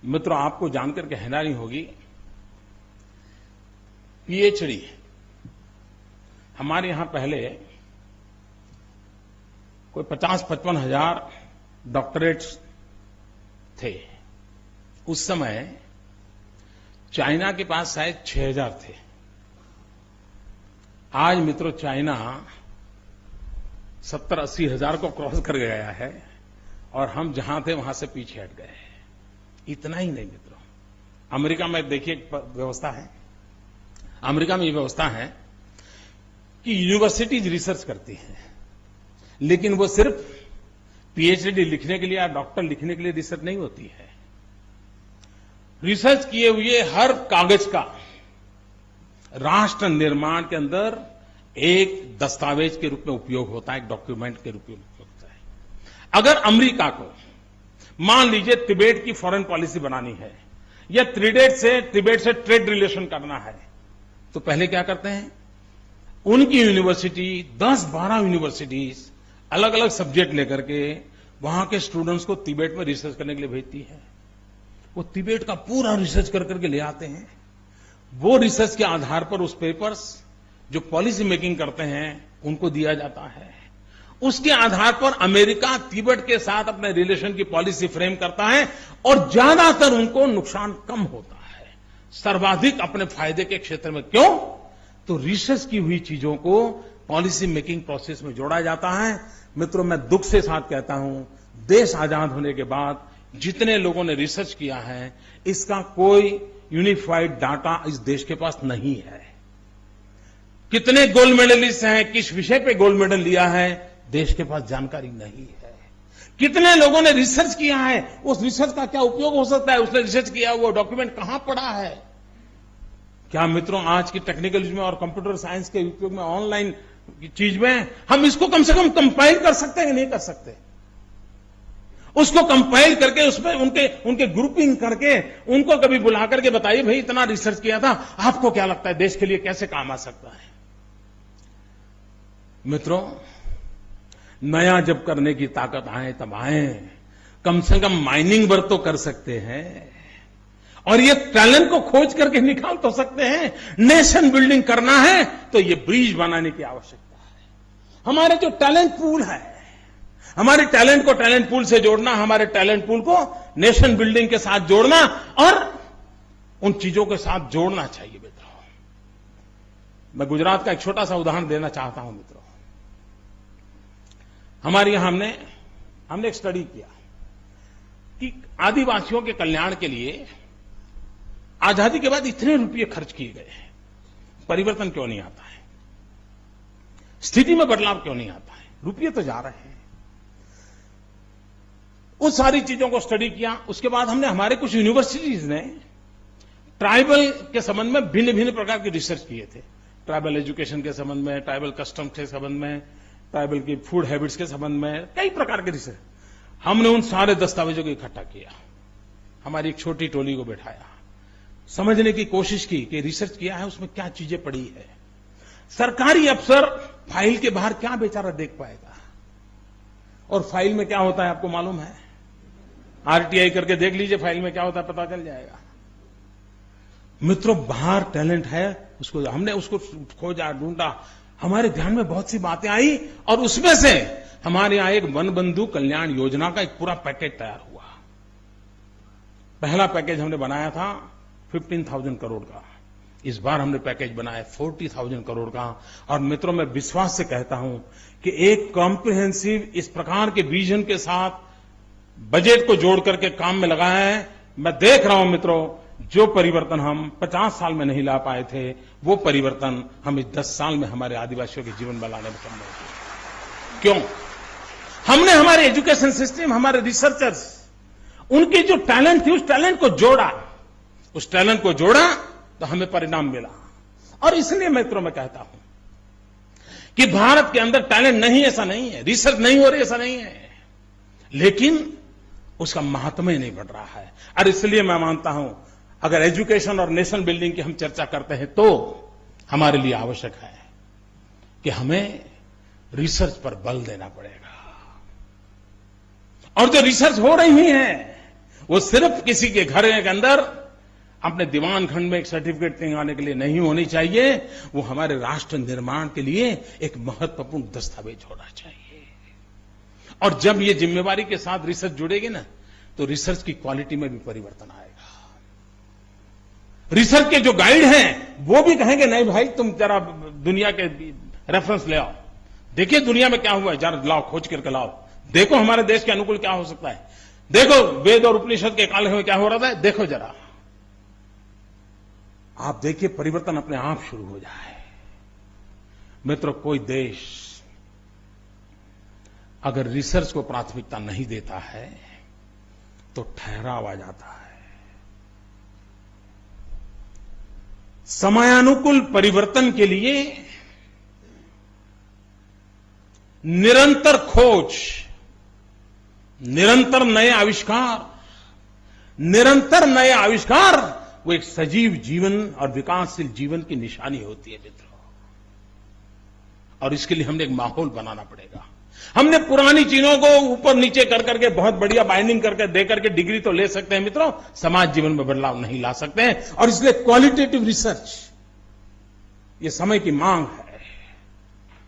मित्रों, आपको जानकर के हैरानी होगी, पीएचडी हमारे यहां पहले कोई 50-55 हजार डॉक्टरेट्स थे। उस समय चाइना के पास शायद 6000 थे। आज मित्रों चाइना 70-80 हजार को क्रॉस कर गया है और हम जहां थे वहां से पीछे हट गए। इतना ही नहीं मित्रों, अमेरिका में देखिए एक व्यवस्था है, अमेरिका में ये व्यवस्था है कि यूनिवर्सिटीज रिसर्च करती हैं, लेकिन वो सिर्फ पीएचडी लिखने के लिए या डॉक्टर लिखने के लिए रिसर्च नहीं होती है। रिसर्च किए हुए हर कागज का राष्ट्र निर्माण के अंदर एक दस्तावेज के रूप में उपयोग होता है, एक डॉक्यूमेंट के रूप में उपयोग होता है। अगर अमेरिका को मान लीजिए तिबेट की फॉरेन पॉलिसी बनानी है या तिबेट से ट्रेड रिलेशन करना है, तो पहले क्या करते हैं, उनकी यूनिवर्सिटी 10-12 यूनिवर्सिटीज अलग अलग सब्जेक्ट लेकर के वहां के स्टूडेंट्स को तिबेट में रिसर्च करने के लिए भेजती है। वो तिबेट का पूरा रिसर्च कर करके ले आते हैं। वो रिसर्च के आधार पर उस पेपर्स जो पॉलिसी मेकिंग करते हैं उनको दिया जाता है। उसके आधार पर अमेरिका तिब्बत के साथ अपने रिलेशन की पॉलिसी फ्रेम करता है और ज्यादातर उनको नुकसान कम होता है, सर्वाधिक अपने फायदे के क्षेत्र में। क्यों? तो रिसर्च की हुई चीजों को पॉलिसी मेकिंग प्रोसेस में जोड़ा जाता है। मित्रों, मैं दुख से साथ कहता हूं, देश आजाद होने के बाद जितने लोगों ने रिसर्च किया है, इसका कोई यूनिफाइड डाटा इस देश के पास नहीं है। कितने गोल्ड मेडलिस्ट हैं, किस विषय पे गोल्ड मेडल लिया है, देश के पास जानकारी नहीं है। कितने लोगों ने रिसर्च किया है, उस रिसर्च का क्या उपयोग हो सकता है, उसने रिसर्च किया वो डॉक्यूमेंट कहां पड़ा है। क्या मित्रों, आज की टेक्निकल युग में और कंप्यूटर साइंस के उपयोग में, ऑनलाइन चीज में हम इसको कम से कम कंपाइल कर सकते हैं कि नहीं कर सकते? उसको कंपाइल करके उसमें उनके ग्रुपिंग करके उनको कभी बुला करके बताइए, भाई इतना रिसर्च किया था, आपको क्या लगता है देश के लिए कैसे काम आ सकता है? मित्रों, नया जब करने की ताकत आए तब आए, कम से कम माइनिंग वर्क तो कर सकते हैं और ये टैलेंट को खोज करके निकाल तो सकते हैं। नेशन बिल्डिंग करना है तो ये ब्रिज बनाने की आवश्यकता है। हमारे जो टैलेंट पूल है, हमारे टैलेंट को टैलेंट पूल से जोड़ना, हमारे टैलेंट पूल को नेशन बिल्डिंग के साथ जोड़ना और उन चीजों के साथ जोड़ना चाहिए। मित्रों, मैं गुजरात का एक छोटा सा उदाहरण देना चाहता हूं। मित्रों, हमारे यहां हमने एक स्टडी किया कि आदिवासियों के कल्याण के लिए आजादी के बाद इतने रुपये खर्च किए गए हैं, परिवर्तन क्यों नहीं आता है, स्थिति में बदलाव क्यों नहीं आता है, रुपये तो जा रहे हैं। उस सारी चीजों को स्टडी किया। उसके बाद हमने हमारे कुछ यूनिवर्सिटीज ने ट्राइबल के संबंध में भिन्न भिन्न प्रकार की रिसर्च किए थे। ट्राइबल एजुकेशन के संबंध में, ट्राइबल कस्टम के संबंध में, ट्राइबल की फूड हैबिट्स के संबंध में, कई प्रकार के रिसर्च। हमने उन सारे दस्तावेजों को इकट्ठा किया, हमारी एक छोटी टोली को बैठाया, समझने की कोशिश की कि रिसर्च किया है उसमें क्या चीजें पड़ी है। सरकारी अफसर फाइल के बाहर क्या बेचारा देख पाएगा, और फाइल में क्या होता है आपको मालूम है? आरटीआई करके देख लीजिए फाइल में क्या होता है, पता चल जाएगा। मित्रों, बाहर टैलेंट है, हमने उसको खोजा, ढूंढा, हमारे ध्यान में बहुत सी बातें आई और उसमें से हमारे यहां एक वन बंधु कल्याण योजना का एक पूरा पैकेज तैयार हुआ। पहला पैकेज हमने बनाया था 15,000 करोड़ का। इस बार हमने पैकेज बनाया 40,000 करोड़ का। और मित्रों, मैं विश्वास से कहता हूं कि एक कॉम्प्रिहेंसिव इस प्रकार के विजन के साथ बजट को जोड़ करके काम में लगाया है। मैं देख रहा हूं मित्रों, जो परिवर्तन हम 50 साल में नहीं ला पाए थे, वो परिवर्तन हम इस 10 साल में हमारे आदिवासियों के जीवन में लाने में सक्षम होंगे। क्यों? हमने हमारे एजुकेशन सिस्टम, हमारे रिसर्चर्स, उनकी जो टैलेंट थी उस टैलेंट को जोड़ा, उस टैलेंट को जोड़ा तो हमें परिणाम मिला। और इसलिए मित्रों मैं कहता हूं कि भारत के अंदर टैलेंट नहीं, ऐसा नहीं है, रिसर्च नहीं हो रही ऐसा नहीं है, लेकिन उसका महात्म्य नहीं बढ़ रहा है। और इसलिए मैं मानता हूं अगर एजुकेशन और नेशन बिल्डिंग की हम चर्चा करते हैं तो हमारे लिए आवश्यक है कि हमें रिसर्च पर बल देना पड़ेगा। और जो रिसर्च हो रही है वो सिर्फ किसी के घर के अंदर अपने दीवान खंड में एक सर्टिफिकेट टिकाने के लिए नहीं होनी चाहिए, वो हमारे राष्ट्र निर्माण के लिए एक महत्वपूर्ण दस्तावेज होना चाहिए। और जब ये जिम्मेवारी के साथ रिसर्च जुड़ेगी ना, तो रिसर्च की क्वालिटी में भी परिवर्तन आएगा। रिसर्च के जो गाइड हैं वो भी कहेंगे नहीं भाई तुम जरा दुनिया के रेफरेंस ले आओ, देखिए दुनिया में क्या हुआ है, जरा लाओ खोज करके लाओ, देखो हमारे देश के अनुकूल क्या हो सकता है, देखो वेद और उपनिषद के काल में क्या हो रहा था, देखो जरा। आप देखिए परिवर्तन अपने आप शुरू हो जाए। मित्रों, कोई देश अगर रिसर्च को प्राथमिकता नहीं देता है तो ठहराव आ जाता है। समयानुकूल परिवर्तन के लिए निरंतर खोज, निरंतर नए आविष्कार वो एक सजीव जीवन और विकासशील जीवन की निशानी होती है मित्रों। और इसके लिए हमने एक माहौल बनाना पड़ेगा। हमने पुरानी चीजों को ऊपर नीचे कर करके बहुत बढ़िया बाइंडिंग करके दे करके डिग्री तो ले सकते हैं मित्रों, समाज जीवन में बदलाव नहीं ला सकते हैं। और इसलिए क्वालिटेटिव रिसर्च ये समय की मांग है।